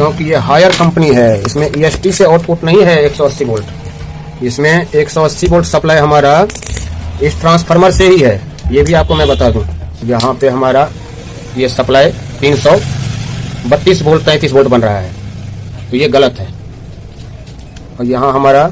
क्योंकि ये higher company है, इसमें EST से आउटपुट नहीं है 180 वोल्ट। इसमें 180 वोल्ट सप्लाई हमारा इस ट्रांसफार्मर से ही है। ये भी आपको मैं बता दूं, यहाँ पे हमारा ये सप्लाई 332 वोल्ट 33 वोल्ट बन रहा है, तो ये गलत है। और यहाँ हमारा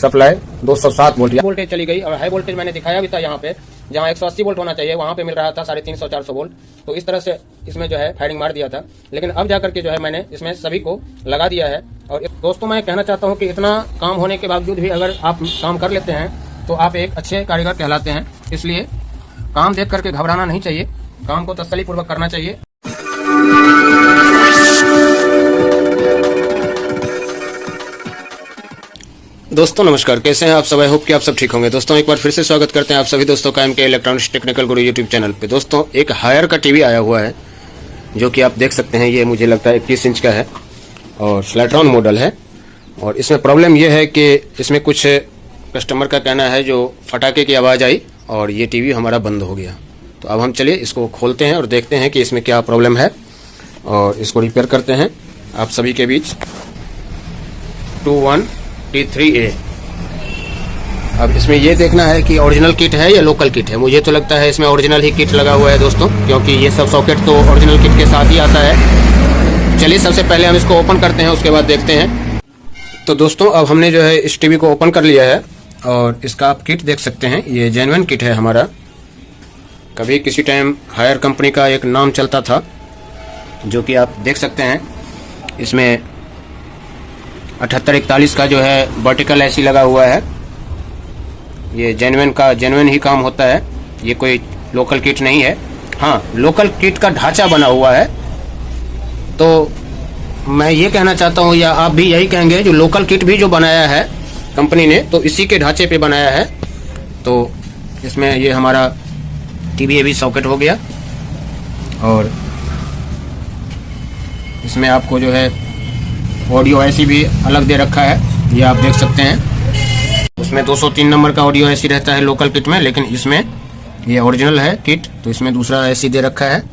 सप्लाई 207 वोल्ट वोल्टेज चली गई। और हाई वोल्टेज मैंने दिखाया भी था, यहाँ पे जहाँ 180 वोल्ट होना चाहिए वहाँ पे मिल रहा था 350-400 वोल्ट। तो इस तरह से इसमें जो है फायरिंग मार दिया था। लेकिन अब जाकर के जो है मैंने इसमें सभी को लगा दिया है। और दोस्तों मैं कहना चाहता हूँ कि इतना काम होने के बावजूद भी अगर आप काम कर लेते हैं तो आप एक अच्छे कारीगर कहलाते हैं। इसलिए काम देख करके घबराना नहीं चाहिए, काम को तसल्ली पूर्वक करना चाहिए। दोस्तों नमस्कार, कैसे हैं आप सब? आई होप कि आप सब ठीक होंगे। दोस्तों एक बार फिर से स्वागत करते हैं आप सभी दोस्तों का MK इलेक्ट्रॉनिक्स टेक्निकल गुरु यूट्यूब चैनल पे। दोस्तों एक हायर का टीवी आया हुआ है जो कि आप देख सकते हैं। ये मुझे लगता है 21 इंच का है और स्लैट्रॉन मॉडल है। और इसमें प्रॉब्लम ये है कि इसमें कुछ कस्टमर का कहना है जो फटाके की आवाज़ आई और ये टीवी हमारा बंद हो गया। तो अब हम चलिए इसको खोलते हैं और देखते हैं कि इसमें क्या प्रॉब्लम है और इसको रिपेयर करते हैं आप सभी के बीच। 21T3A। अब इसमें ये देखना है कि ओरिजिनल किट है या लोकल किट है। मुझे तो लगता है इसमें ओरिजिनल ही किट लगा हुआ है दोस्तों, क्योंकि ये सब सॉकेट तो ओरिजिनल किट के साथ ही आता है। चलिए सबसे पहले हम इसको ओपन करते हैं, उसके बाद देखते हैं। तो दोस्तों अब हमने जो है इस टीवी को ओपन कर लिया है और इसका आप किट देख सकते हैं। ये जेन्युइन किट है हमारा। कभी किसी टाइम हायर कंपनी का एक नाम चलता था जो कि आप देख सकते हैं। इसमें 7841 का जो है वर्टिकल ऐसी लगा हुआ है। ये जेन्युइन ही काम होता है, ये कोई लोकल किट नहीं है। हाँ, लोकल किट का ढांचा बना हुआ है। तो मैं ये कहना चाहता हूँ, या आप भी यही कहेंगे, जो लोकल किट भी जो बनाया है कंपनी ने तो इसी के ढांचे पे बनाया है। तो इसमें ये हमारा टीवी भी सॉकेट हो गया और इसमें आपको जो है ऑडियो ऐसी भी अलग दे रखा है, ये आप देख सकते हैं। उसमें 203 नंबर का ऑडियो ऐसी रहता है लोकल किट में, लेकिन इसमें ये ओरिजिनल है किट, तो इसमें दूसरा ऐसी दे रखा है।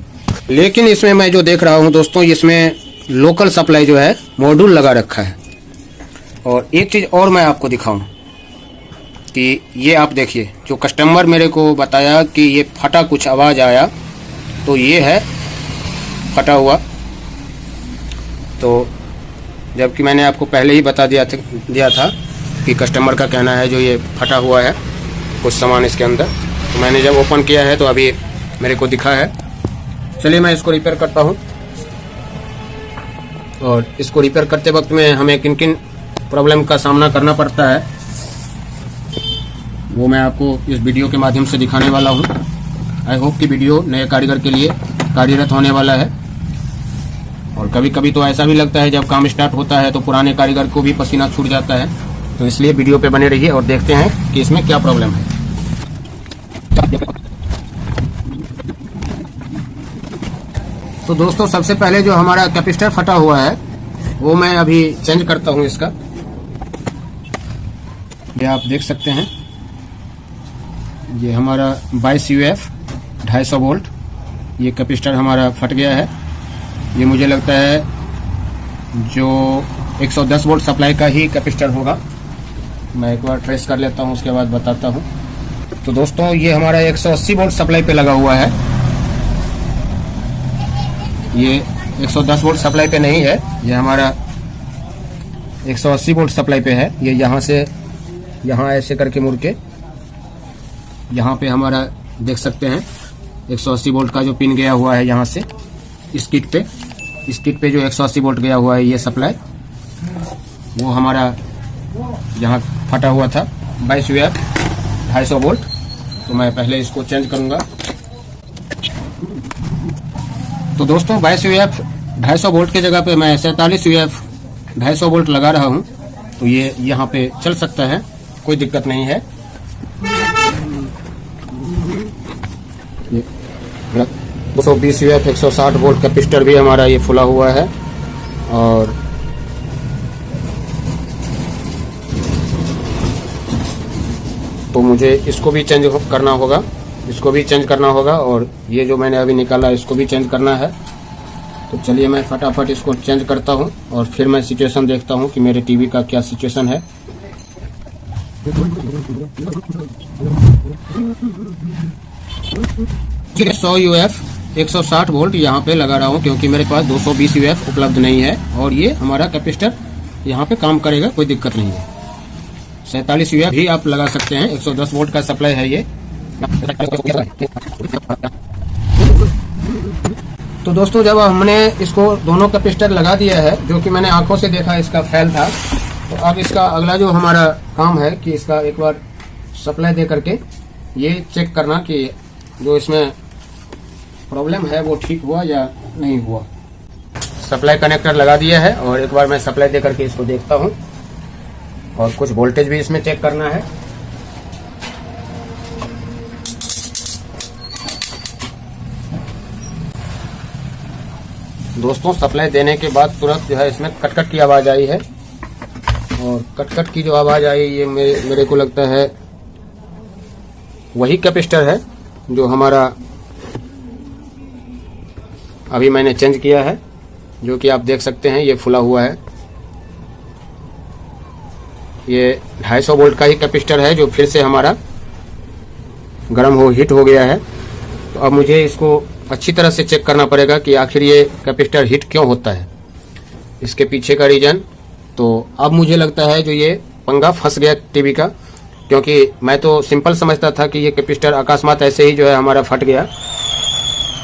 लेकिन इसमें मैं जो देख रहा हूँ दोस्तों, इसमें लोकल सप्लाई जो है मॉड्यूल लगा रखा है। और एक चीज़ और मैं आपको दिखाऊं कि ये आप देखिए, जो कस्टमर मेरे को बताया कि ये फटा कुछ आवाज़ आया, तो ये है फटा हुआ। तो जबकि मैंने आपको पहले ही बता दिया था कि कस्टमर का कहना है जो ये फटा हुआ है कुछ सामान इसके अंदर। तो मैंने जब ओपन किया है तो अभी मेरे को दिखा है। चलिए मैं इसको रिपेयर करता हूँ। और इसको रिपेयर करते वक्त में हमें किन किन प्रॉब्लम का सामना करना पड़ता है वो मैं आपको इस वीडियो के माध्यम से दिखाने वाला हूँ। आई होप कि वीडियो नए कारीगर के लिए कार्यरत होने वाला है। और कभी कभी तो ऐसा भी लगता है जब काम स्टार्ट होता है तो पुराने कारीगर को भी पसीना छूट जाता है। तो इसलिए वीडियो पे बने रहिए और देखते हैं कि इसमें क्या प्रॉब्लम है। तो दोस्तों सबसे पहले जो हमारा कैपेसिटर फटा हुआ है वो मैं अभी चेंज करता हूँ इसका। ये आप देख सकते हैं, ये हमारा 22 UF 250 वोल्ट ये कैपेसिटर हमारा फट गया है। ये मुझे लगता है जो 110 वोल्ट सप्लाई का ही कैपेसिटर होगा। मैं एक बार ट्रेस कर लेता हूँ, उसके बाद बताता हूँ। तो दोस्तों ये हमारा 180 वोल्ट सप्लाई पे लगा हुआ है, ये 110 वोल्ट सप्लाई पे नहीं है। ये हमारा 180 वोल्ट सप्लाई पे है। ये यहाँ से यहाँ ऐसे करके मुड़ के यहाँ पे हमारा देख सकते हैं 180 वोल्ट का जो पिन गया हुआ है यहाँ से इस किट पे जो 180 वोल्ट गया हुआ है ये सप्लाई, वो हमारा यहाँ फटा हुआ था 22 UF 250 वोल्ट। तो मैं पहले इसको चेंज करूँगा। तो दोस्तों 22 UF 250 वोल्ट की जगह पे मैं 47 UF 250 वोल्ट लगा रहा हूँ। तो ये यहाँ पे चल सकता है, कोई दिक्कत नहीं है। 220 UF 160 वोल्ट कैपेसिटर भी हमारा ये फुला हुआ है। और तो मुझे इसको भी चेंज करना होगा, और ये जो मैंने अभी निकाला इसको भी चेंज करना है। तो चलिए मैं फटाफट इसको चेंज करता हूँ और फिर मैं सिचुएशन देखता हूँ कि मेरे टीवी का क्या सिचुएशन है। मैं 100 UF 160 वोल्ट यहाँ पे लगा रहा हूँ क्योंकि मेरे पास 220 UF उपलब्ध नहीं है और ये हमारा कैपेसिटर यहाँ पे काम करेगा, कोई दिक्कत नहीं है। 47 UF भी आप लगा सकते हैं, 110 वोल्ट का सप्लाई है ये। तो दोस्तों जब हमने इसको दोनों कैपेसिटर लगा दिया है, जो कि मैंने आंखों से देखा इसका फेल था, तो अब इसका अगला जो हमारा काम है कि इसका एक बार सप्लाई दे करके ये चेक करना कि जो इसमें प्रॉब्लम है वो ठीक हुआ या नहीं हुआ। सप्लाई कनेक्टर लगा दिया है और एक बार मैं सप्लाई दे करके इसको देखता हूँ और कुछ वोल्टेज भी इसमें चेक करना है। दोस्तों सप्लाई देने के बाद तुरंत जो है इसमें कटकट की आवाज आई है और कटकट की जो आवाज आई ये मेरे को लगता है वही कैपेसिटर है जो हमारा अभी मैंने चेंज किया है, जो कि आप देख सकते हैं ये फुला हुआ है। ये 250 वोल्ट का ही कैपेसिटर है जो फिर से हमारा हीट हो गया है। तो अब मुझे इसको अच्छी तरह से चेक करना पड़ेगा कि आखिर ये कैपेसिटर हीट क्यों होता है, इसके पीछे का रीजन। तो अब मुझे लगता है जो ये पंगा फंस गया टीवी का, क्योंकि मैं तो सिंपल समझता था कि ये कैपेसिटर अकस्मात ऐसे ही जो है हमारा फट गया,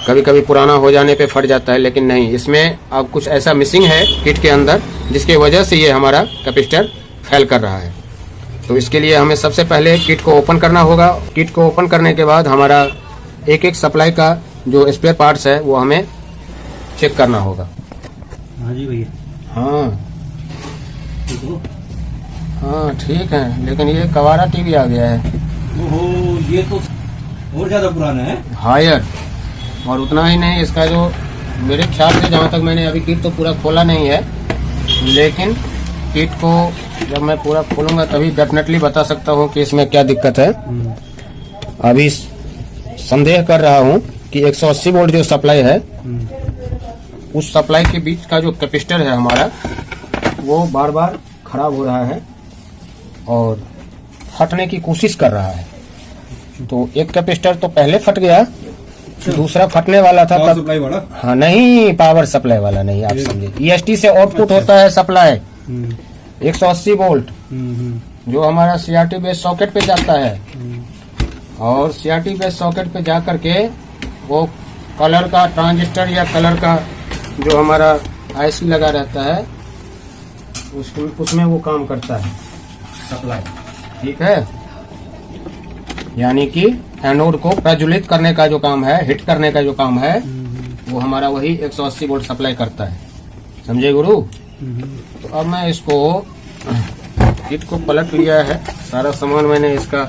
कभी कभी पुराना हो जाने पे फट जाता है, लेकिन नहीं, इसमें अब कुछ ऐसा मिसिंग है किट के अंदर जिसकी वजह से ये हमारा कैपेसिटर फेल कर रहा है। तो इसके लिए हमें सबसे पहले किट को ओपन करना होगा। किट को ओपन करने के बाद हमारा एक एक सप्लाई का जो स्पेयर पार्ट्स है वो हमें चेक करना होगा। हाँ जी भैया। हाँ ठीक है, लेकिन ये कवारा टीवी आ गया है। ओहो, ये तो और ज्यादा पुराना है। हायर, और उतना ही नहीं, इसका जो मेरे ख्याल से जहाँ तक मैंने अभी किट तो पूरा खोला नहीं है, लेकिन किट को जब मैं पूरा खोलूंगा तभी डेफिनेटली बता सकता हूँ कि इसमें क्या दिक्कत है। अभी संदेह कर रहा हूँ कि 180 वोल्ट जो सप्लाई है उस सप्लाई के बीच का जो कैपेसिटर है हमारा वो बार बार खराब हो रहा है और फटने की कोशिश कर रहा है। तो एक कैपेसिटर तो पहले फट गया, दूसरा फटने वाला था पावर सप्लाई वाला। हाँ नहीं, पावर सप्लाई वाला नहीं, आप समझे, EST से आउटपुट होता है सप्लाई 180 वोल्ट जो हमारा CRT बेस सॉकेट पे जाता है, और CRT बेस सॉकेट पे जा करके वो कलर का ट्रांजिस्टर या कलर का जो हमारा IC लगा रहता है उसमें वो काम करता है सप्लाई, ठीक है। यानी कि एनोड को प्रज्वलित करने का जो काम है, हिट करने का जो काम है, वो हमारा वही 180 वोल्ट सप्लाई करता है, समझे गुरु। तो अब मैं इसको किट को पलट लिया है, सारा सामान मैंने इसका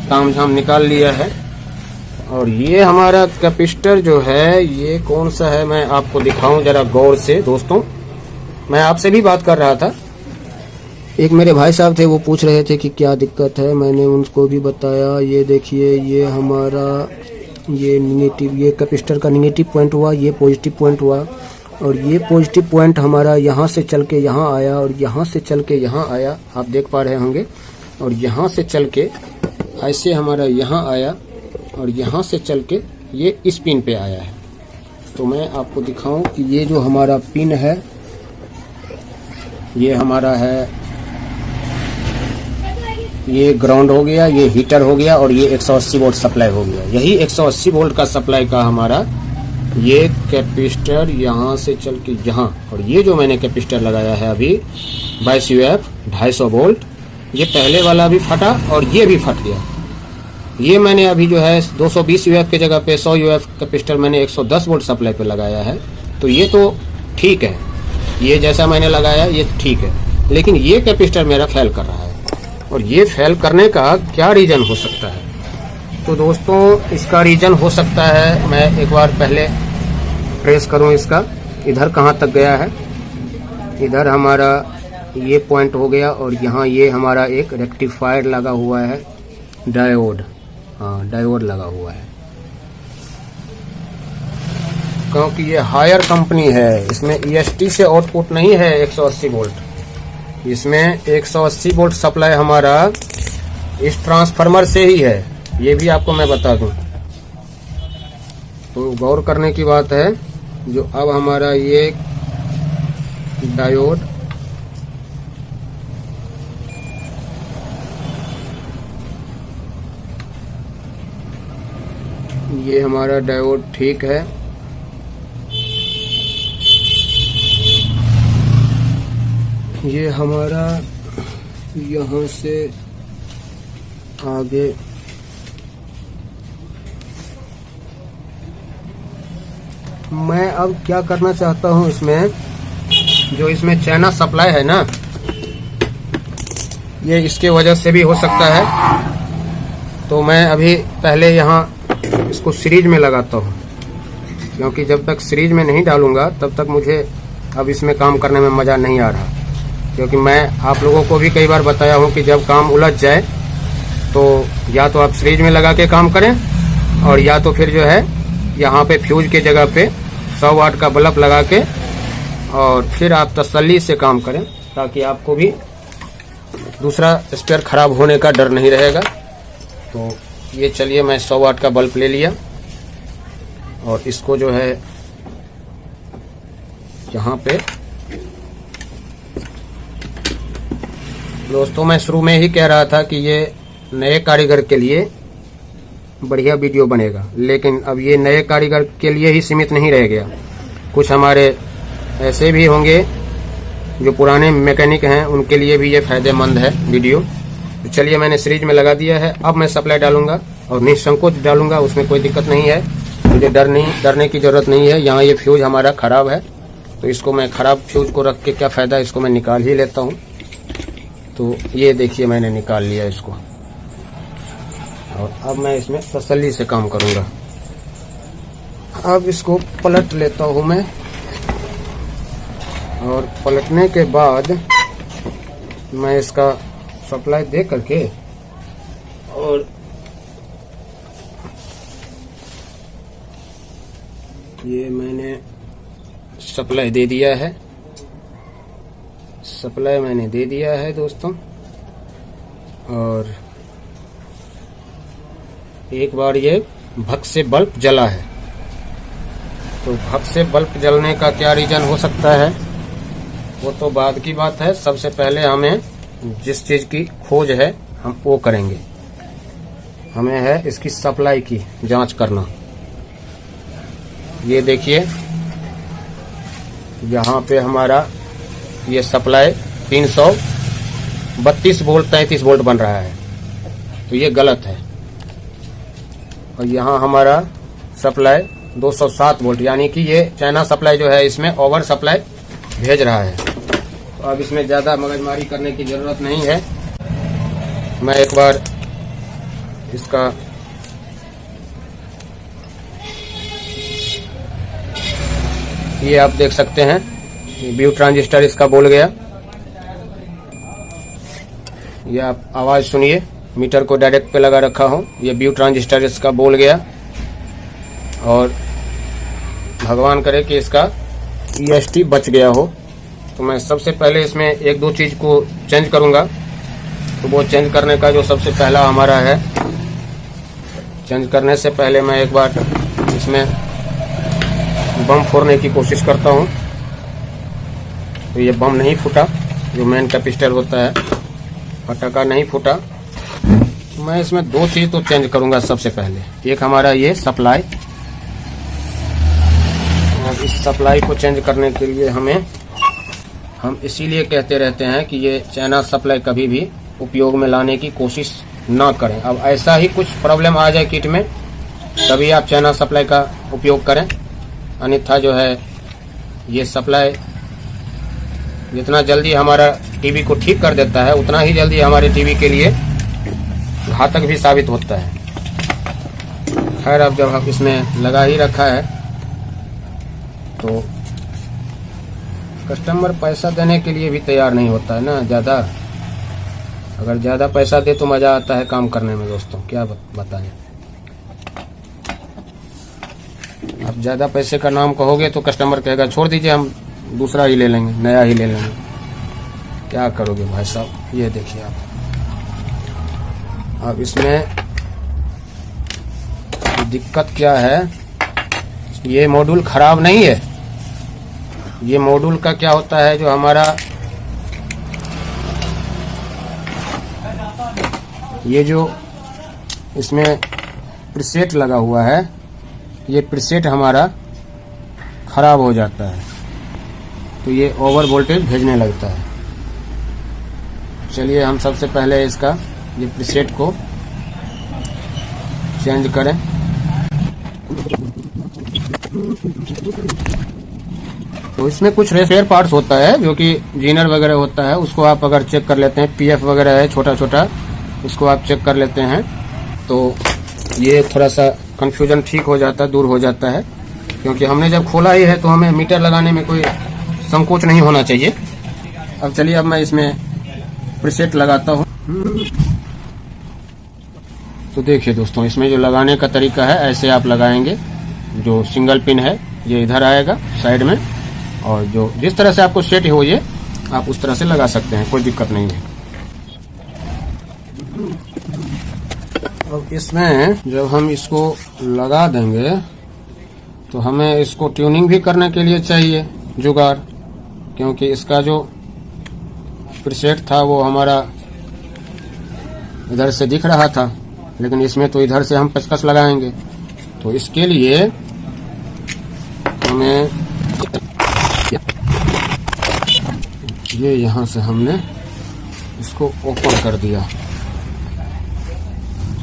ताम झाम निकाल लिया है, और ये हमारा कैपेसिटर जो है ये कौन सा है मैं आपको दिखाऊं जरा गौर से। दोस्तों मैं आपसे भी बात कर रहा था, एक मेरे भाई साहब थे, वो पूछ रहे थे कि क्या दिक्कत है, मैंने उनको भी बताया। ये देखिए, ये हमारा ये निगेटिव, ये कैपेसिटर का निगेटिव पॉइंट हुआ, ये पॉजिटिव पॉइंट हुआ, और ये पॉजिटिव पॉइंट हमारा यहाँ से चल के यहाँ आया और यहाँ से चल के यहाँ आया, आप देख पा रहे होंगे, और यहाँ से चल के ऐसे हमारा यहाँ आया और यहाँ से चल के ये इस पिन पे आया है। तो मैं आपको दिखाऊं कि ये जो हमारा पिन है ये हमारा है, ये ग्राउंड हो गया, ये हीटर हो गया, और ये 180 वोल्ट सप्लाई हो गया। यही 180 वोल्ट का सप्लाई का हमारा ये कैपेसिटर यहाँ से चल के यहाँ, और ये जो मैंने कैपेसिटर लगाया है अभी 22 UF 250 वोल्ट, ये पहले वाला भी फटा और ये भी फट गया। ये मैंने अभी जो है 220 UF के जगह पे 100 UF कैपेसिटर मैंने 110 वोल्ट सप्लाई पे लगाया है। तो ये तो ठीक है, ये जैसा मैंने लगाया ये ठीक है, लेकिन ये कैपेसिटर मेरा फेल कर रहा है, और ये फेल करने का क्या रीजन हो सकता है। तो दोस्तों इसका रीजन हो सकता है, मैं एक बार पहले ट्रेस करूं इसका, इधर कहाँ तक गया है। इधर हमारा ये पॉइंट हो गया, और यहाँ ये हमारा एक रेक्टिफायर लगा हुआ है, डायोड, हाँ डायोड लगा हुआ है। क्योंकि ये हायर कंपनी है, इसमें EST से आउटपुट नहीं है 180 वोल्ट। इसमें 180 वोल्ट सप्लाई हमारा इस ट्रांसफार्मर से ही है, ये भी आपको मैं बता दूं। तो गौर करने की बात है, जो अब हमारा ये डायोड ये हमारा डायोड ठीक है। ये हमारा यहाँ से आगे मैं अब क्या करना चाहता हूँ, इसमें जो इसमें चाइना सप्लाई है ना, ये इसके वजह से भी हो सकता है। तो मैं अभी पहले यहाँ इसको सीरीज में लगाता हूँ, क्योंकि जब तक सीरीज में नहीं डालूंगा तब तक मुझे अब इसमें काम करने में मज़ा नहीं आ रहा। क्योंकि मैं आप लोगों को भी कई बार बताया हूँ कि जब काम उलझ जाए तो या तो आप सीरीज में लगा के काम करें, और या तो फिर जो है यहाँ पे फ्यूज के जगह पे 100 वाट का बल्ब लगा के और फिर आप तसल्ली से काम करें, ताकि आपको भी दूसरा स्पेयर खराब होने का डर नहीं रहेगा। तो ये चलिए, मैं 100 वाट का बल्ब ले लिया और इसको जो है यहाँ पे, दोस्तों मैं शुरू में ही कह रहा था कि ये नए कारीगर के लिए बढ़िया वीडियो बनेगा, लेकिन अब ये नए कारीगर के लिए ही सीमित नहीं रह गया। कुछ हमारे ऐसे भी होंगे जो पुराने मैकेनिक हैं, उनके लिए भी ये फायदेमंद है वीडियो। तो चलिए, मैंने सीरीज में लगा दिया है। अब मैं सप्लाई डालूंगा और निसंकोच डालूंगा, उसमें कोई दिक्कत नहीं है। मुझे डरने की जरूरत नहीं है। यहाँ ये फ्यूज हमारा खराब है, तो इसको मैं खराब फ्यूज को रख के क्या फायदा, इसको मैं निकाल ही लेता हूँ। तो ये देखिए, मैंने निकाल लिया इसको, और अब मैं इसमें तसल्ली से काम करूंगा। अब इसको पलट लेता हूं मैं, और पलटने के बाद मैं इसका सप्लाई दे करके और ये मैंने सप्लाई दे दिया है। सप्लाई मैंने दे दिया है दोस्तों, और एक बार ये भक से बल्ब जला है। तो भक से बल्ब जलने का क्या रीजन हो सकता है, वो तो बाद की बात है। सबसे पहले हमें जिस चीज की खोज है हम वो करेंगे। हमें है इसकी सप्लाई की जांच करना। ये देखिए, यहाँ पे हमारा ये सप्लाई 332 वोल्ट 33 वोल्ट बन रहा है, तो ये गलत है। और यहाँ हमारा सप्लाई 207 वोल्ट, यानी कि ये चाइना सप्लाई जो है इसमें ओवर सप्लाई भेज रहा है। तो अब इसमें ज़्यादा मगजमारी करने की ज़रूरत नहीं है। मैं एक बार इसका ये आप देख सकते हैं, व्यू ट्रांजिस्टर इसका बोल गया। ये आप आवाज़ सुनिए, मीटर को डायरेक्ट पे लगा रखा हूँ। ये व्यू ट्रांजिस्टर इसका बोल गया, और भगवान करे कि इसका EST बच गया हो। तो मैं सबसे पहले इसमें एक दो चीज़ को चेंज करूँगा। तो वो चेंज करने का जो सबसे पहला हमारा है, चेंज करने से पहले मैं एक बार इसमें बम फोड़ने की कोशिश करता हूँ। तो ये बम नहीं फूटा, जो मेन कैपेसिटर होता है, पटाखा नहीं फूटा। मैं इसमें दो चीज़ तो चेंज करूँगा सबसे पहले। एक हमारा ये सप्लाई, और इस सप्लाई को चेंज करने के लिए हम इसीलिए कहते रहते हैं कि ये चाइना सप्लाई कभी भी उपयोग में लाने की कोशिश ना करें। अब ऐसा ही कुछ प्रॉब्लम आ जाए किट में, तभी आप चाइना सप्लाई का उपयोग करें। अन्यथा जो है ये सप्लाई जितना जल्दी हमारा टीवी को ठीक कर देता है, उतना ही जल्दी हमारे टीवी के लिए घातक भी साबित होता है। खैर, अब जब हम इसमें लगा ही रखा है, तो कस्टमर पैसा देने के लिए भी तैयार नहीं होता है ना ज़्यादा। अगर ज़्यादा पैसा दे तो मज़ा आता है काम करने में दोस्तों, क्या बताएं। अब अब ज़्यादा पैसे का नाम कहोगे तो कस्टमर कहेगा छोड़ दीजिए, हम दूसरा ही ले लेंगे, नया ही ले लेंगे। क्या करोगे भाई साहब। ये देखिए आप, अब इसमें दिक्कत क्या है, ये मॉड्यूल खराब नहीं है। ये मॉड्यूल का क्या होता है, जो हमारा ये जो इसमें प्रीसेट लगा हुआ है, ये प्रीसेट हमारा खराब हो जाता है तो ये ओवर वोल्टेज भेजने लगता है। चलिए हम सबसे पहले इसका ये प्रीसेट को चेंज करें। तो इसमें कुछ स्पेयर पार्ट्स होता है जो कि जीनर वगैरह होता है, उसको आप अगर चेक कर लेते हैं, पीएफ वगैरह है छोटा छोटा, उसको आप चेक कर लेते हैं तो ये थोड़ा सा कंफ्यूजन ठीक हो जाता है, दूर हो जाता है। क्योंकि हमने जब खोला ही है तो हमें मीटर लगाने में कोई संकोच नहीं होना चाहिए। अब चलिए, अब मैं इसमें प्रीसेट लगाता हूँ। तो देखिए दोस्तों, इसमें जो लगाने का तरीका है, ऐसे आप लगाएंगे। जो सिंगल पिन है ये इधर आएगा साइड में, और जो जिस तरह से आपको सेट हो ये आप उस तरह से लगा सकते हैं, कोई दिक्कत नहीं है। अब इसमें जब हम इसको लगा देंगे तो हमें इसको ट्यूनिंग भी करने के लिए चाहिए जुगाड़, क्योंकि इसका जो प्रीसेट था वो हमारा इधर से दिख रहा था, लेकिन इसमें तो इधर से हम पेचकस लगाएंगे। तो इसके लिए हमें ये यहाँ से हमने इसको ओपन कर दिया।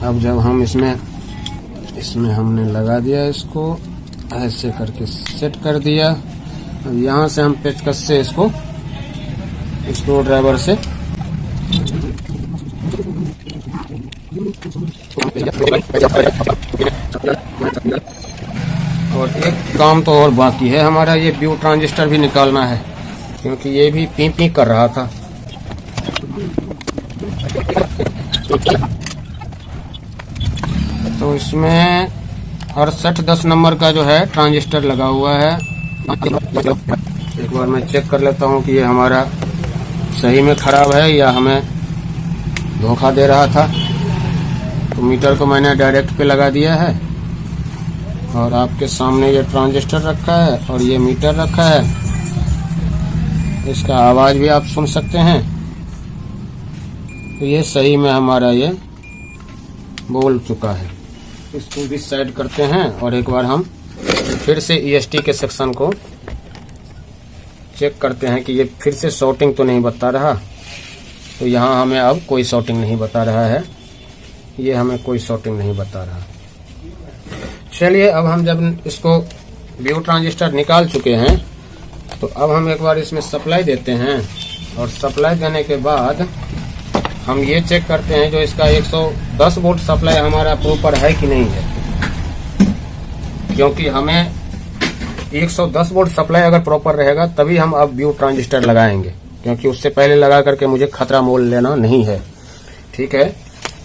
अब जब हम इसमें हमने लगा दिया, इसको ऐसे करके सेट कर दिया। अब यहाँ से हम पेचकस से इसको स्क्रू ड्राइवर से और एक काम तो और बाकी है हमारा, ये ब्यू ट्रांजिस्टर भी निकालना है, क्योंकि ये भी पी पी कर रहा था। तो इसमें 6810 नंबर का जो है ट्रांजिस्टर लगा हुआ है। एक बार मैं चेक कर लेता हूँ कि ये हमारा सही में खराब है या हमें धोखा दे रहा था। तो मीटर को मैंने डायरेक्ट पे लगा दिया है और आपके सामने ये ट्रांजिस्टर रखा है और ये मीटर रखा है। इसका आवाज़ भी आप सुन सकते हैं। तो ये सही में हमारा ये बोल चुका है। इसको भी साइड करते हैं और एक बार हम फिर से EST के सेक्शन को चेक करते हैं कि ये फिर से शॉर्टिंग तो नहीं बता रहा। तो यहाँ हमें अब कोई शॉर्टिंग नहीं बता रहा है, ये हमें कोई शॉर्टिंग नहीं बता रहा। चलिए, अब हम जब इसको ब्यू ट्रांजिस्टर निकाल चुके हैं तो अब हम एक बार इसमें सप्लाई देते हैं और सप्लाई देने के बाद हम ये चेक करते हैं जो इसका 110 वोल्ट सप्लाई हमारा प्रॉपर है कि नहीं है। क्योंकि हमें 110 वोल्ट सप्लाई अगर प्रॉपर रहेगा तभी हम अब ब्यू ट्रांजिस्टर लगाएंगे, क्योंकि उससे पहले लगा करके मुझे खतरा मोल लेना नहीं है। ठीक है,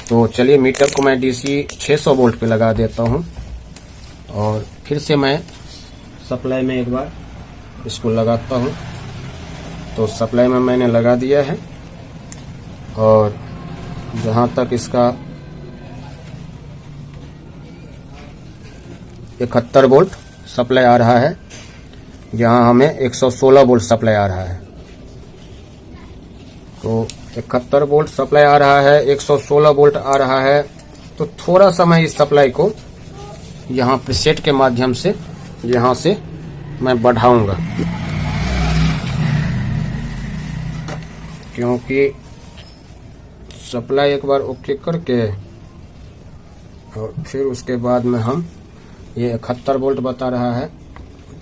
तो चलिए मीटर को मैं DC 600 वोल्ट पे लगा देता हूँ और फिर से मैं सप्लाई में एक बार इसको लगाता हूँ। तो सप्लाई में मैंने लगा दिया है और जहाँ तक इसका 71 वोल्ट सप्लाई आ रहा है, यहाँ हमें 116 वोल्ट सप्लाई आ रहा है। तो 71 वोल्ट सप्लाई आ रहा है, 116 वोल्ट आ रहा है। तो थोड़ा सा मैं इस सप्लाई को यहाँ प्रीसेट के माध्यम से यहाँ से मैं बढ़ाऊंगा, क्योंकि सप्लाई एक बार ओके करके और फिर उसके बाद में हम ये 71 वोल्ट बता रहा है।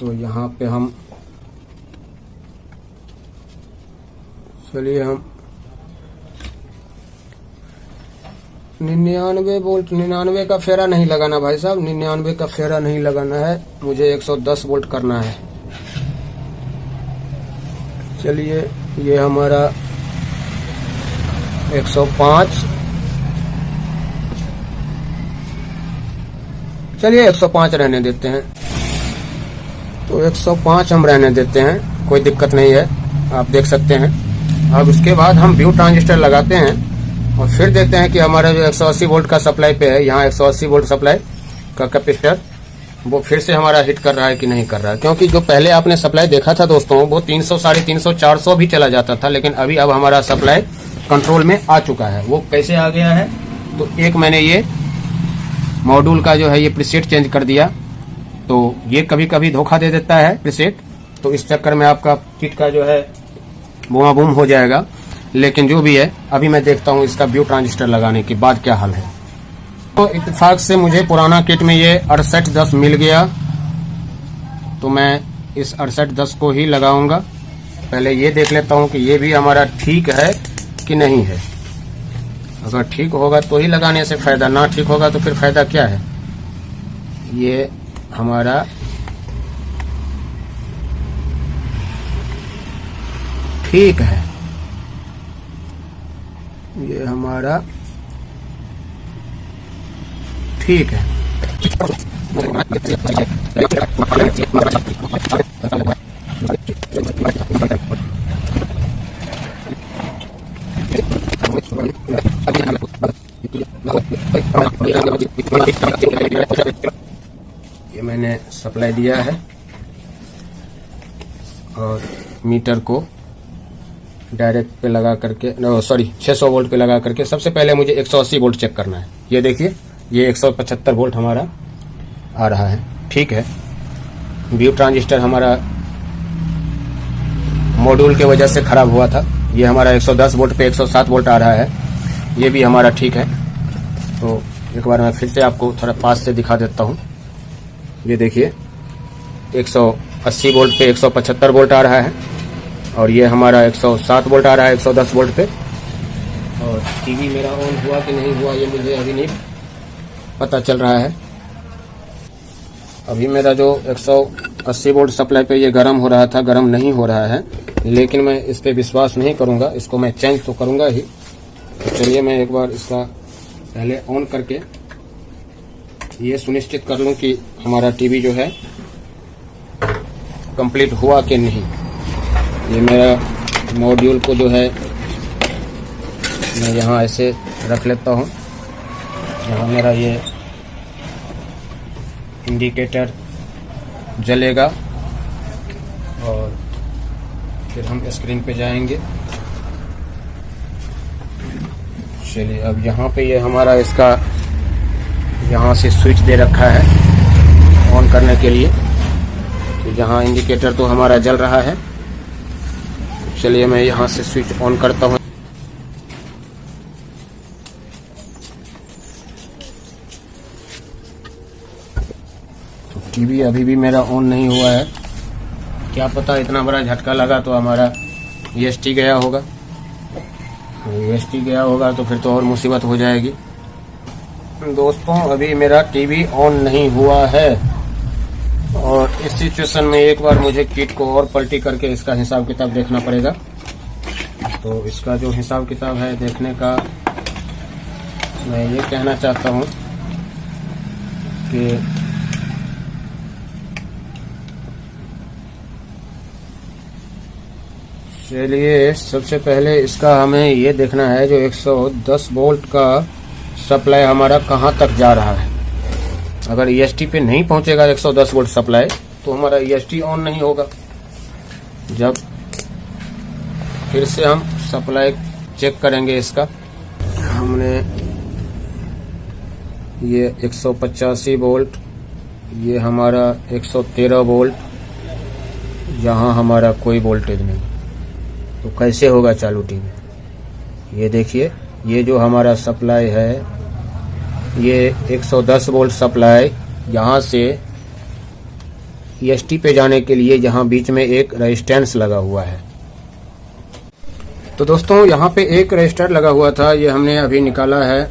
तो यहाँ पे हम चलिए हम 99 वोल्ट, 99 का फेरा नहीं लगाना भाई साहब, 99 का फेरा नहीं लगाना है, मुझे 110 वोल्ट करना है। चलिए, ये हमारा 105, चलिए 105 रहने देते हैं। तो 105 हम रहने देते हैं, कोई दिक्कत नहीं है, आप देख सकते हैं। अब उसके बाद हम व्यू ट्रांजिस्टर लगाते हैं और फिर देखते हैं कि हमारा जो 180 वोल्ट का सप्लाई पे है, यहाँ 180 वोल्ट सप्लाई का कैपेसिटर वो फिर से हमारा हिट कर रहा है कि नहीं कर रहा है। क्योंकि जो पहले आपने सप्लाई देखा था दोस्तों, वो 300, 350, 400 भी चला जाता था, लेकिन अभी अब हमारा सप्लाई कंट्रोल में आ चुका है। वो कैसे आ गया है, तो एक मैंने ये मॉड्यूल का जो है ये प्रीसेट चेंज कर दिया, तो ये कभी कभी धोखा दे देता है प्रीसेट, तो इस चक्कर में आपका किट का जो है बुआ बूम हो जाएगा। लेकिन जो भी है, अभी मैं देखता हूँ इसका व्यू ट्रांजिस्टर लगाने के बाद क्या हाल है। तो इत्तेफाक से मुझे पुराना किट में ये 6810 मिल गया, तो मैं इस 6810 को ही लगाऊंगा। पहले ये देख लेता हूँ कि ये भी हमारा ठीक है कि नहीं है। अगर ठीक होगा तो ही लगाने से फायदा, ना ठीक होगा तो फिर फायदा क्या है। ये हमारा ठीक है, ये हमारा ठीक है। ये मैंने सप्लाई दिया है और मीटर को डायरेक्ट पे लगा करके, 600 वोल्ट पे लगा करके सबसे पहले मुझे 180 वोल्ट चेक करना है। ये देखिए, ये 175 वोल्ट हमारा आ रहा है, ठीक है। व्यू ट्रांजिस्टर हमारा मॉड्यूल के वजह से खराब हुआ था, ये हमारा 110 वोल्ट पे 107 वोल्ट आ रहा है, ये भी हमारा ठीक है। तो एक बार मैं फिर से आपको थोड़ा पास से दिखा देता हूँ। ये देखिए, 180 वोल्ट पे 175 वोल्ट आ रहा है और ये हमारा 107 वोल्ट आ रहा है 110 वोल्ट पे। और टीवी मेरा ऑन हुआ कि नहीं हुआ ये मुझे अभी नहीं पता चल रहा है। अभी मेरा जो 180 वोल्ट सप्लाई पे ये गर्म हो रहा था, गर्म नहीं हो रहा है, लेकिन मैं इस पे विश्वास नहीं करूंगा, इसको मैं चेंज तो करूंगा ही। तो चलिए मैं एक बार इसका पहले ऑन करके ये सुनिश्चित कर लूं कि हमारा टीवी जो है कंप्लीट हुआ कि नहीं। ये मेरा मॉड्यूल को जो है मैं यहाँ ऐसे रख लेता हूँ, यहाँ मेरा ये इंडिकेटर जलेगा और फिर हम स्क्रीन पे जाएंगे। चलिए, अब यहाँ पे ये हमारा इसका यहाँ से स्विच दे रखा है ऑन करने के लिए, तो यहाँ इंडिकेटर तो हमारा जल रहा है। चलिए मैं यहाँ से स्विच ऑन करता हूँ। तो टीवी अभी भी मेरा ऑन नहीं हुआ है, क्या पता इतना बड़ा झटका लगा तो हमारा EST गया होगा। EST गया होगा तो फिर तो और मुसीबत हो जाएगी। दोस्तों, अभी मेरा टीवी ऑन नहीं हुआ है और इस सिचुएशन में एक बार मुझे किट को और पलटी करके इसका हिसाब किताब देखना पड़ेगा। तो इसका जो हिसाब किताब है देखने का, मैं ये कहना चाहता हूँ कि चलिए सबसे पहले इसका हमें ये देखना है जो 110 वोल्ट का सप्लाई हमारा कहाँ तक जा रहा है। अगर EST पे नहीं पहुंचेगा 110 वोल्ट सप्लाई तो हमारा EST ऑन नहीं होगा। जब फिर से हम सप्लाई चेक करेंगे इसका, हमने ये 185 वोल्ट, ये हमारा 113 वोल्ट, यहाँ हमारा कोई वोल्टेज नहीं, तो कैसे होगा चालू टीवी। ये देखिए, ये जो हमारा सप्लाई है ये 110 वोल्ट सप्लाई यहाँ से EST पे जाने के लिए यहाँ बीच में एक रेजिस्टेंस लगा हुआ है। तो दोस्तों, यहाँ पे एक रजिस्टर लगा हुआ था, ये हमने अभी निकाला है,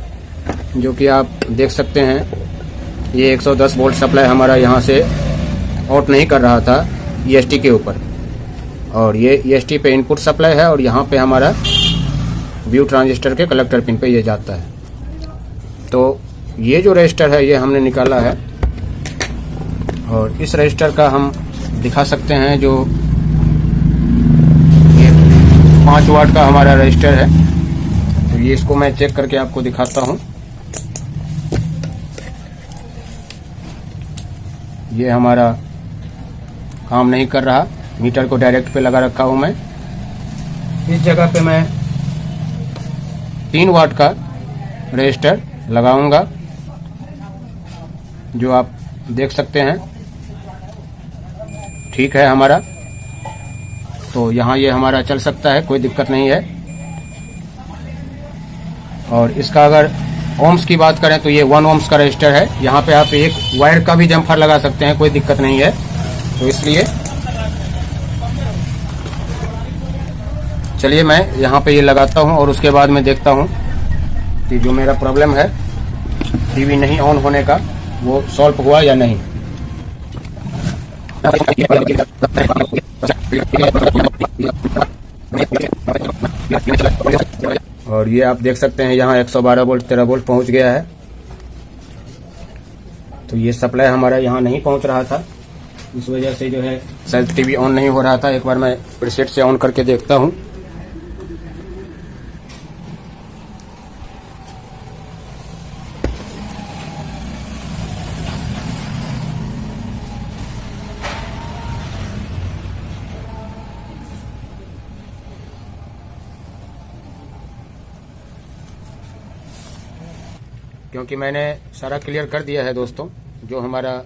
जो कि आप देख सकते हैं। ये 110 वोल्ट सप्लाई हमारा यहाँ से आउट नहीं कर रहा था EST के ऊपर, और ये EST पे इनपुट सप्लाई है और यहाँ पे हमारा व्यू ट्रांजिस्टर के कलेक्टर पिन पे ये जाता है। तो ये जो रजिस्टर है ये हमने निकाला है और इस रजिस्टर का हम दिखा सकते हैं जो ये 5 वाट का हमारा रजिस्टर है। तो ये इसको मैं चेक करके आपको दिखाता हूँ। ये हमारा काम नहीं कर रहा, मीटर को डायरेक्ट पे लगा रखा हूँ मैं। इस जगह पे मैं 3 वाट का रजिस्टर लगाऊंगा, जो आप देख सकते हैं। ठीक है हमारा, तो यहाँ ये हमारा चल सकता है, कोई दिक्कत नहीं है। और इसका अगर ओम्स की बात करें तो ये 1 ओम्स का रजिस्टर है। यहाँ पे आप एक वायर का भी जम्फर लगा सकते हैं, कोई दिक्कत नहीं है। तो इसलिए चलिए मैं यहाँ पे ये लगाता हूँ और उसके बाद मैं देखता हूँ कि जो मेरा प्रॉब्लम है टीवी नहीं ऑन होने का वो सॉल्व हुआ या नहीं। और ये आप देख सकते हैं यहाँ 112 वोल्ट 13 वोल्ट पहुंच गया है। तो ये सप्लाई हमारा यहाँ नहीं पहुंच रहा था, इस वजह से जो है शायद टीवी ऑन नहीं हो रहा था। एक बार मैं प्रीसेट से ऑन करके देखता हूँ। क्योंकि मैंने सारा क्लियर कर दिया है दोस्तों, जो हमारा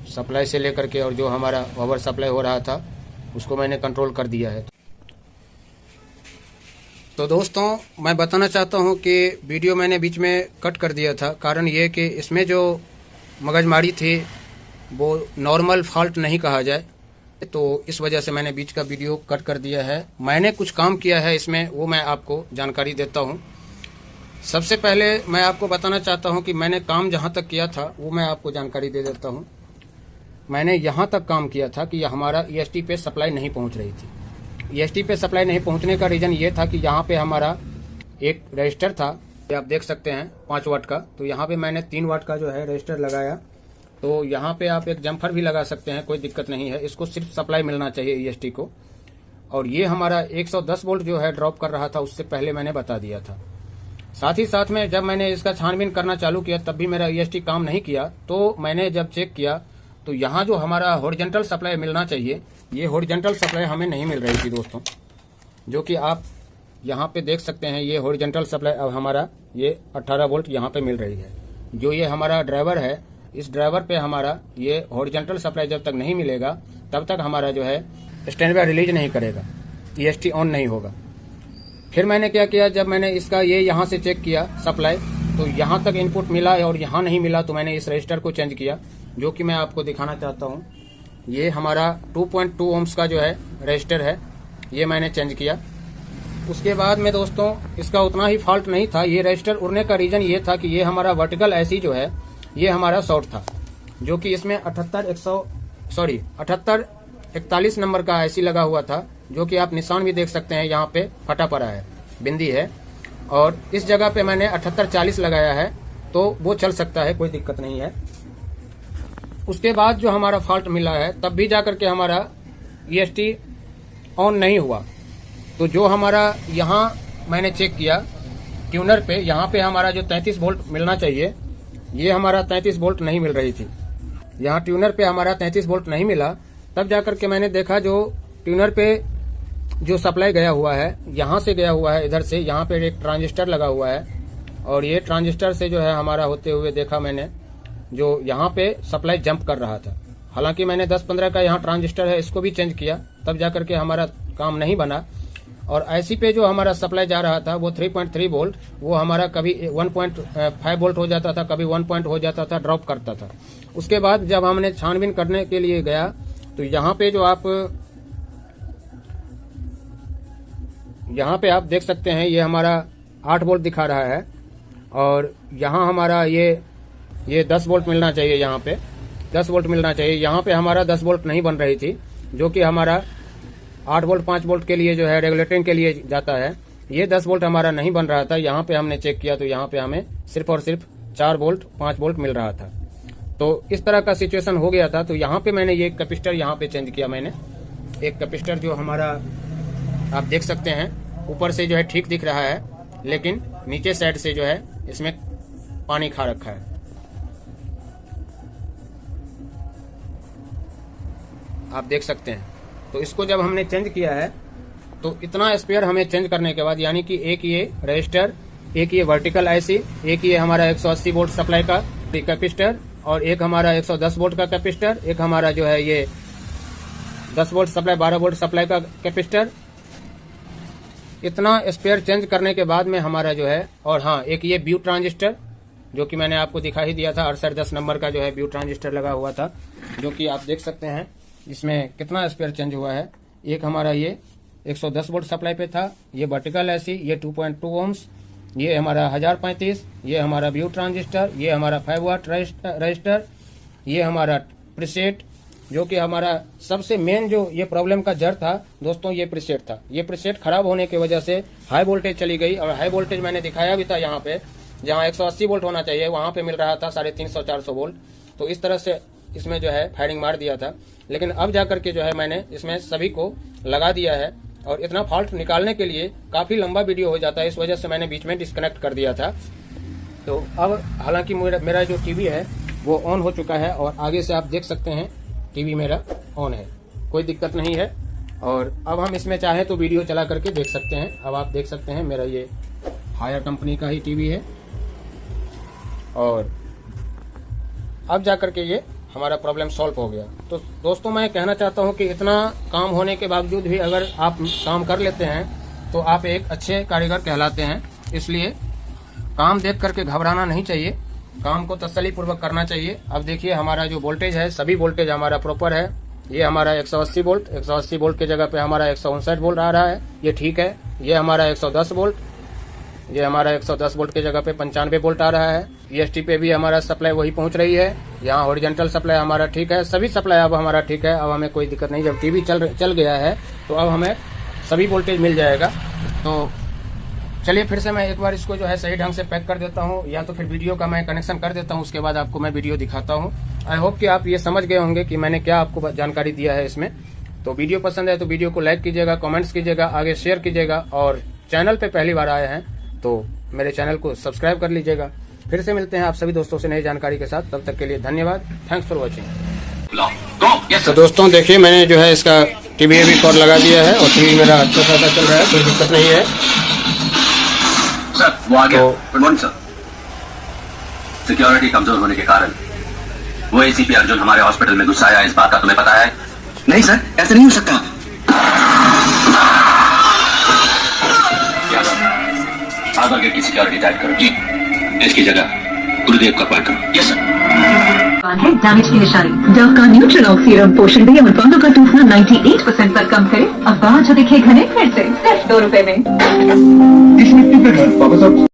सप्लाई से लेकर के और जो हमारा ओवर सप्लाई हो रहा था उसको मैंने कंट्रोल कर दिया है। तो दोस्तों मैं बताना चाहता हूं कि वीडियो मैंने बीच में कट कर दिया था, कारण ये कि इसमें जो मगजमारी थी वो नॉर्मल फॉल्ट नहीं कहा जाए, तो इस वजह से मैंने बीच का वीडियो कट कर दिया है। मैंने कुछ काम किया है इसमें, वो मैं आपको जानकारी देता हूँ। सबसे पहले मैं आपको बताना चाहता हूं कि मैंने काम जहां तक किया था वो मैं आपको जानकारी दे देता हूं। मैंने यहां तक काम किया था कि हमारा ईएसटी पे सप्लाई नहीं पहुंच रही थी। ईएसटी पे सप्लाई नहीं पहुंचने का रीज़न ये था कि यहाँ पे हमारा एक रजिस्टर था, ये आप देख सकते हैं 5 वाट का। तो यहाँ पे मैंने 3 वाट का जो है रजिस्टर लगाया। तो यहाँ पे आप एक जम्फर भी लगा सकते हैं, कोई दिक्कत नहीं है। इसको सिर्फ सप्लाई मिलना चाहिए ईएसटी को। और ये हमारा 110 वोल्ट जो है ड्रॉप कर रहा था, उससे पहले मैंने बता दिया था। साथ ही साथ में जब मैंने इसका छानबीन करना चालू किया तब भी मेरा ईएसटी काम नहीं किया। तो मैंने जब चेक किया तो यहाँ जो हमारा हॉरिजॉन्टल सप्लाई मिलना चाहिए, ये हॉरिजॉन्टल सप्लाई हमें नहीं मिल रही थी दोस्तों, जो कि आप यहाँ पे देख सकते हैं। ये हॉरिजॉन्टल सप्लाई अब हमारा ये 18 वोल्ट यहाँ पे मिल रही है। जो ये हमारा ड्राइवर है, इस ड्राइवर पे हमारा ये हॉरिजॉन्टल सप्लाई जब तक नहीं मिलेगा तब तक हमारा जो है स्टैंड बाय रिलीज नहीं करेगा, ईएसटी ऑन नहीं होगा। फिर मैंने क्या किया, जब मैंने इसका ये यहाँ से चेक किया सप्लाई, तो यहाँ तक इनपुट मिला और यहाँ नहीं मिला, तो मैंने इस रजिस्टर को चेंज किया, जो कि मैं आपको दिखाना चाहता हूँ। ये हमारा 2.2 ओम्स का जो है रजिस्टर है, ये मैंने चेंज किया। उसके बाद में दोस्तों इसका उतना ही फॉल्ट नहीं था। ये रजिस्टर उड़ने का रीजन ये था कि ये हमारा वर्टिकल ऐसी जो है ये हमारा शॉर्ट था, जो कि इसमें 7841 नंबर का ऐसी लगा हुआ था, जो कि आप निशान भी देख सकते हैं, यहाँ पे फटा पड़ा है, बिंदी है। और इस जगह पे मैंने 7840 लगाया है, तो वो चल सकता है, कोई दिक्कत नहीं है। उसके बाद जो हमारा फॉल्ट मिला है तब भी जाकर के हमारा ईएसटी ऑन नहीं हुआ। तो जो हमारा यहाँ मैंने चेक किया ट्यूनर पे, यहाँ पे हमारा जो 33 वोल्ट मिलना चाहिए, ये हमारा 33 वोल्ट नहीं मिल रही थी। यहाँ ट्यूनर पे हमारा 33 वोल्ट नहीं मिला। तब जाकर के मैंने देखा जो ट्यूनर पे जो सप्लाई गया हुआ है, यहाँ से गया हुआ है, इधर से यहाँ पे एक ट्रांजिस्टर लगा हुआ है, और ये ट्रांजिस्टर से जो है हमारा होते हुए देखा मैंने, जो यहाँ पे सप्लाई जंप कर रहा था। हालांकि मैंने 10-15 का यहाँ ट्रांजिस्टर है, इसको भी चेंज किया, तब जाकर के हमारा काम नहीं बना। और ऐसी पे जो हमारा सप्लाई जा रहा था वो 3.3 वोल्ट, वो हमारा कभी 1.5 वोल्ट हो जाता था, कभी 1 पॉइंट हो जाता था, ड्रॉप करता था। उसके बाद जब हमने छानबीन करने के लिए गया तो यहाँ पे आप देख सकते हैं ये हमारा 8 वोल्ट दिखा रहा है, और यहाँ हमारा ये 10 वोल्ट मिलना चाहिए, यहाँ पे 10 वोल्ट मिलना चाहिए। यहाँ पे हमारा 10 वोल्ट नहीं बन रही थी, जो कि हमारा 8 वोल्ट 5 वोल्ट के लिए जो है रेगुलेटिंग के लिए जाता है। ये 10 वोल्ट हमारा नहीं बन रहा था। यहाँ पे हमने चेक किया तो यहाँ पे हमें सिर्फ और सिर्फ 4 वोल्ट 5 वोल्ट मिल रहा था। तो इस तरह का सिचुएशन हो गया था। तो यहाँ पे मैंने ये कैपेसिटर यहाँ पे चेंज किया। मैंने एक कैपेसिटर जो हमारा आप देख सकते हैं ऊपर से जो है ठीक दिख रहा है, लेकिन नीचे साइड से जो है इसमें पानी खा रखा है। आप देख सकते हैं। तो इसको जब हमने चेंज किया है तो इतना स्पेयर हमें चेंज करने के बाद, यानी कि एक ये रजिस्टर, एक ये वर्टिकल आईसी, एक ये हमारा 180 वोल्ट सप्लाई का कैपेसिटर और एक हमारा 110 वोल्ट का कैपेसिटर, एक हमारा जो है ये 10 वोल्ट सप्लाई 12 वोल्ट सप्लाई का कैपेसिटर, इतना स्पेयर चेंज करने के बाद में हमारा जो है, और हाँ एक ये ब्यू ट्रांजिस्टर जो कि मैंने आपको दिखा ही दिया था, 6810 नंबर का जो है ब्यू ट्रांजिस्टर लगा हुआ था, जो कि आप देख सकते हैं इसमें कितना स्पेयर चेंज हुआ है। एक हमारा ये 110 वोल्ट सप्लाई पे था, ये वर्टिकल ऐसी, ये 2.2 ओम्स, ये हमारा 1035, ये हमारा ब्यू ट्रांजिस्टर, ये हमारा 5 वाट रजिस्टर, ये हमारा प्रीसेट, जो कि हमारा सबसे मेन जो ये प्रॉब्लम का जड़ था दोस्तों, ये प्रीसेट था। ये प्रीसेट खराब होने की वजह से हाई वोल्टेज चली गई, और हाई वोल्टेज मैंने दिखाया भी था यहाँ पे, जहाँ 180 वोल्ट होना चाहिए वहां पे मिल रहा था 350-400 वोल्ट। तो इस तरह से इसमें जो है फायरिंग मार दिया था। लेकिन अब जाकर के जो है मैंने इसमें सभी को लगा दिया है, और इतना फॉल्ट निकालने के लिए काफी लंबा वीडियो हो जाता है, इस वजह से मैंने बीच में डिस्कनेक्ट कर दिया था। तो अब हालांकि मेरा जो टीवी है वो ऑन हो चुका है, और आगे से आप देख सकते हैं टीवी मेरा ऑन है, कोई दिक्कत नहीं है। और अब हम इसमें चाहे तो वीडियो चला करके देख सकते हैं। अब आप देख सकते हैं मेरा ये हायर कंपनी का ही टीवी है, और अब जाकर के ये हमारा प्रॉब्लम सॉल्व हो गया। तो दोस्तों मैं कहना चाहता हूं कि इतना काम होने के बावजूद भी अगर आप काम कर लेते हैं तो आप एक अच्छे कारीगर कहलाते हैं। इसलिए काम देख करके घबराना नहीं चाहिए, काम को तसल्ली पूर्वक करना चाहिए। अब देखिए हमारा जो वोल्टेज है, सभी वोल्टेज हमारा प्रॉपर है। ये हमारा 180 वोल्ट, 180 वोल्ट के जगह पे हमारा 159 वोल्ट आ रहा है, ये ठीक है। ये हमारा 110 वोल्ट, ये हमारा 110 वोल्ट के जगह पे 95 वोल्ट आ रहा है। EST पे भी हमारा सप्लाई वही पहुंच रही है। यहाँ हॉरिजॉन्टल सप्लाई हमारा ठीक है, सभी सप्लाई अब हमारा ठीक है। अब हमें कोई दिक्कत नहीं, जब टीवी चल गया है तो अब हमें सभी वोल्टेज मिल जाएगा। तो चलिए फिर से मैं एक बार इसको जो है सही ढंग से पैक कर देता हूँ, या तो फिर वीडियो का मैं कनेक्शन कर देता हूँ, उसके बाद आपको मैं वीडियो दिखाता हूँ। आई होप कि आप ये समझ गए होंगे कि मैंने क्या आपको जानकारी दिया है इसमें। तो वीडियो पसंद है तो वीडियो को लाइक कीजिएगा, कमेंट्स कीजिएगा, आगे शेयर कीजिएगा, और चैनल पे पहली बार आए हैं तो मेरे चैनल को सब्सक्राइब कर लीजिएगा। फिर से मिलते हैं आप सभी दोस्तों से नई जानकारी के साथ, तब तक के लिए धन्यवाद। Thanks for watching. तो दोस्तों देखिए मैंने जो है इसका टीवी भी कॉर्ड लगा दिया है, और टीवी मेरा अच्छा खासा चल रहा है, कोई दिक्कत नहीं है। सर वो आ गया। Good morning sir. सिक्योरिटी कमजोर होने के कारण वो ACP अर्जुन हमारे हॉस्पिटल में घुस आया, इस बात का तुम्हें पता है? नहीं सर, ऐसा नहीं हो सकता। आगे गेट की सिक्योरिटी टाइट करो जी, इसकी जगह गुरुदेव का अपॉइंट करो। Yes sir. है डैमेज की निशानी। डव का न्यूट्रॉन सीरम पोषण दे और बालों का टूटना 98% तक कम करे। अब बाल जो दिखे घने फिर से सिर्फ ₹2 में। इस मिट्टी पे घर वापस